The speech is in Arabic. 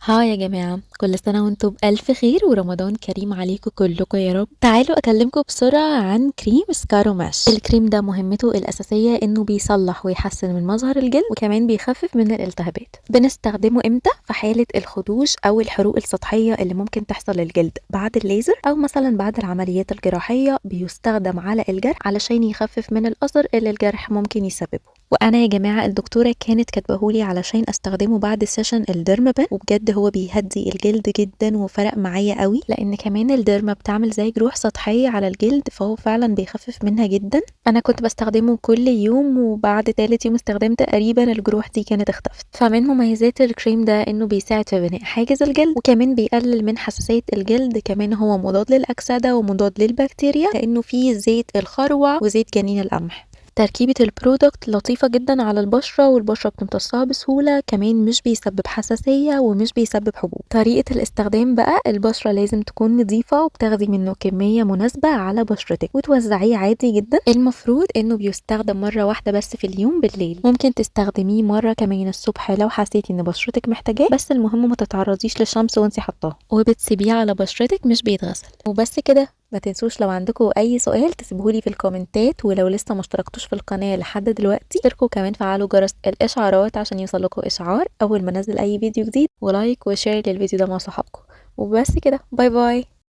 هاي يا جماعة، كل سنة وانتم بألف خير ورمضان كريم عليكم كلكم يا رب. تعالوا أكلمكم بسرعة عن كريم سكارو ماش. الكريم ده مهمته الأساسية إنه بيصلح ويحسن من مظهر الجلد وكمان بيخفف من الالتهابات. بنستخدمه إمتى؟ في حالة الخدوش أو الحروق السطحية اللي ممكن تحصل للجلد بعد الليزر أو مثلا بعد العمليات الجراحية. بيستخدم على الجرح علشان يخفف من الأثر اللي الجرح ممكن يسببه. وانا يا جماعه الدكتوره كانت كاتباهولي علشان استخدمه بعد سيشن الديرمابان، وبجد هو بيهدي الجلد جدا وفرق معايا قوي، لان كمان الديرما بتعمل زي جروح سطحيه على الجلد، فهو فعلا بيخفف منها جدا. انا كنت بستخدمه كل يوم، وبعد تالت يوم استخدام تقريبا الجروح دي كانت اختفت. فمن مميزات الكريم ده انه بيساعد في بناء حاجز الجلد، وكمان بيقلل من حساسيه الجلد. كمان هو مضاد للاكسده ومضاد للبكتيريا لانه فيه زيت الخروع وزيت جنين القمح. تركيبة البرودكت لطيفة جدا على البشرة، والبشرة بتمتصها بسهولة. كمان مش بيسبب حساسية ومش بيسبب حبوب. طريقة الاستخدام بقى، البشرة لازم تكون نظيفة وبتاخدي منه كمية مناسبة على بشرتك وتوزعيه عادي جدا. المفروض انه بيستخدم مرة واحدة بس في اليوم بالليل، ممكن تستخدميه مرة كمان الصبح لو حسيتي ان بشرتك محتاجاه، بس المهم ما تتعرضيش للشمس وانتي حطاه، وبتسيبيه على بشرتك مش بيتغسل. وبس كده. ما تنسوش لو عندكم اي سؤال تسيبهولي في الكومنتات، ولو لسه ما اشتركتوش في القناه لحد دلوقتي اشتركوا، كمان فعلوا جرس الاشعارات عشان يوصلكوا اشعار اول ما انزل اي فيديو جديد، ولايك وشير للفيديو ده مع صحابكم. وبس كده، باي باي.